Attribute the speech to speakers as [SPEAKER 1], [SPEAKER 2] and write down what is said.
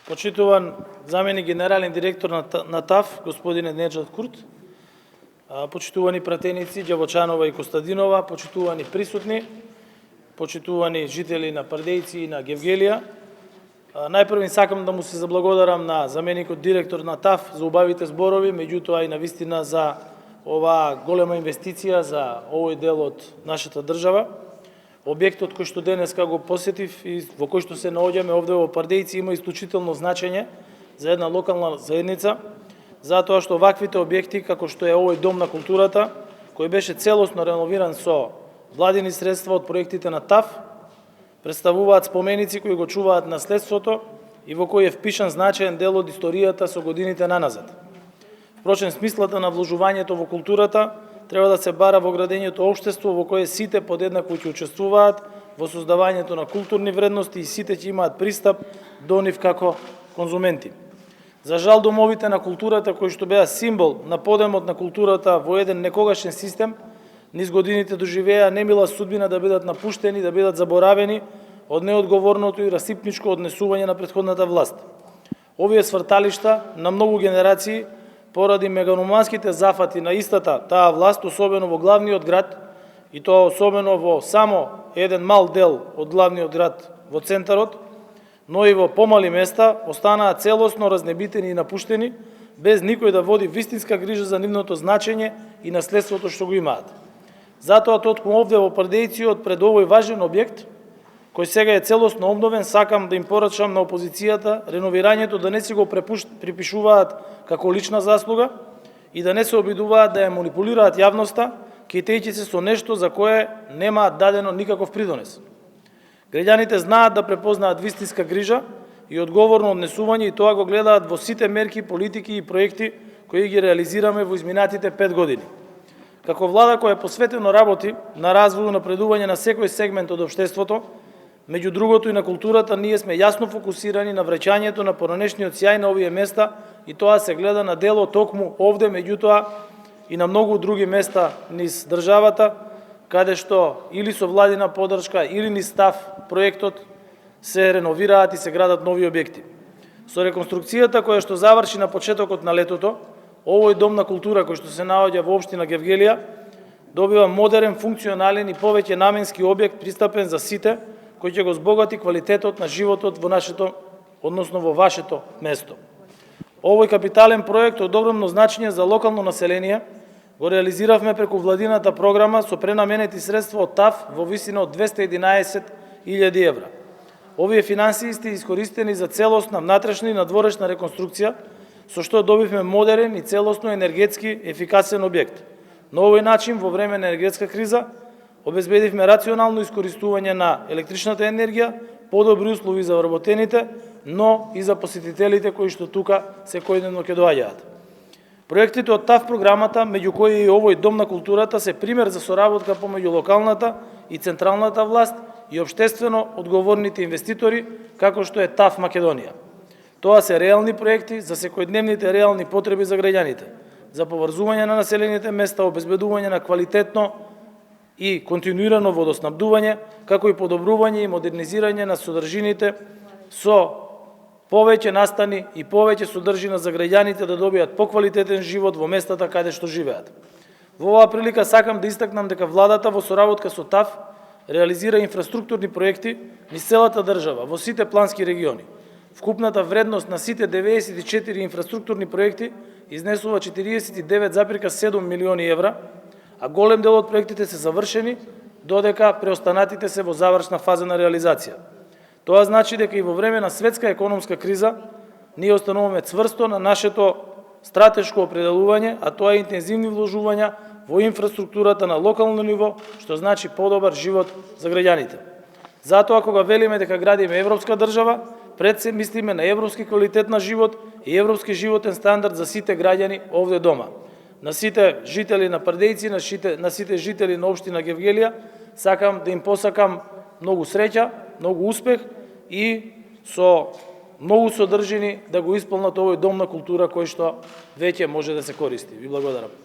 [SPEAKER 1] Почитуван заменик генерален директор на ТАФ, господине Неджат Курт, почитувани пратеници Ѓавочанова и Костадинова, почитувани присутни, почитувани жители на Пардејци и на Гевгелија. Најпрво сакам да му се заблагодарам на заменикот директор на ТАФ за убавите зборови, меѓутоа и на вистина за оваа голема инвестиција за овој дел од нашата држава. Објектот кој што денеска го посетив и во кој што се наоѓаме овде во Пардејци има исклучително значење за една локална заедница, затоа што ваквите објекти, како што е овој Дом на културата, кој беше целосно реновиран со владини средства од проектите на ТАФ, представуваат споменици кои го чуваат наследството и во кој е впишан значаен дел од историјата со годините наназад. Впрочем, смислата на вложувањето во културата треба да се бара во градењето општество во кое сите подеднакво ќе учествуваат во создавањето на културни вредности и сите ќе имаат пристап до нив како конзументи. За жал, домовите на културата кои што беа символ на подемот на културата во еден некогашен систем, низ годините доживеа немила судбина да бидат напуштени, да бидат заборавени од неодговорното и расипничко однесување на претходната власт. Овие сврталишта на многу генерации поради меганоманските зафати на истата таа власт, особено во главниот град, и тоа особено во само еден мал дел од главниот град во центарот, но и во помали места, останаа целосно разнебитени и напуштени, без никој да води вистинска грижа за нивното значење и наследството што го имаат. Затоа токму овде во Пардејци пред овој важен објект, кој сега е целосно обновен, сакам да им порачам на опозицијата реновирањето да не си го припишуваат како лична заслуга и да не се обидуваат да ја манипулираат јавноста, китејќи се со нешто за кое немаат дадено никаков придонес. Граѓаните знаат да препознаат вистинска грижа и одговорно однесување и тоа го гледаат во сите мерки, политики и проекти кои ги реализираме во изминатите 5 години. Како влада која посветено работи на развој и напредување на секој сегмент од општеството, меѓу другото и на културата, ние сме јасно фокусирани на враќањето на поранешниот сјај на овие места и тоа се гледа на дело токму овде, меѓутоа и на многу други места низ државата, каде што или со владина поддршка или низ ТАФ проектот се реновираат и се градат нови објекти. Со реконструкцијата која што заврши на почетокот на летото, овој Дом на култура кој што се наоѓа во општина Гевгелија добива модерен, функционален и повеќе наменски објект пристапен за сите, кој ќе го збогати квалитетот на животот во нашето, односно во вашето место. Овој капитален проект од огромно значење за локално население го реализиравме преку владината програма со пренаменети средства од ТАФ во висина од 211.000 евра. Овие финансии сте искористени за целосна внатрешна и надворешна реконструкција, со што добивме модерен и целосно енергетски ефикасен објект. На овој начин, во време на енергетска криза, обезбедивме рационално искористување на електричната енергија, подобри услови за вработените, но и за посетителите кои што тука секојдневно ќе доаѓаат. Проектите од ТАФ програмата, меѓу кои и овој Дом на културата, се пример за соработка помеѓу локалната и централната власт и општествено одговорните инвеститори, како што е ТАФ Македонија. Тоа се реални проекти за секојдневните реални потреби за граѓаните, за поврзување на населените места, обезбедување на квалитетно и континуирано водоснабдување, како и подобрување и модернизирање на содржините со повеќе настани и повеќе содржина за граѓаните да добијат поквалитетен живот во местата каде што живеат. Во оваа прилика сакам да истакнам дека владата во соработка со ТАФ реализира инфраструктурни проекти низ целата држава во сите плански региони. Вкупната вредност на сите 94 инфраструктурни проекти изнесува 49,7 милиони евра, а голем дел од проектите се завршени, додека преостанатите се во завршна фаза на реализација. Тоа значи дека и во време на светска економска криза ние остануваме цврсто на нашето стратешко определување, а тоа е интензивни вложувања во инфраструктурата на локално ниво, што значи подобар живот за граѓаните. Затоа кога велиме дека градиме европска држава, пред се мислиме на европски квалитет на живот и европски животен стандард за сите граѓани овде дома. На сите жители на Пардејци, на сите жители на општина Гевгелија, сакам да им посакам многу среќа, многу успех и со многу содржини да го исполнат овој Дом на култура кој што веќе може да се користи. Ви благодарам.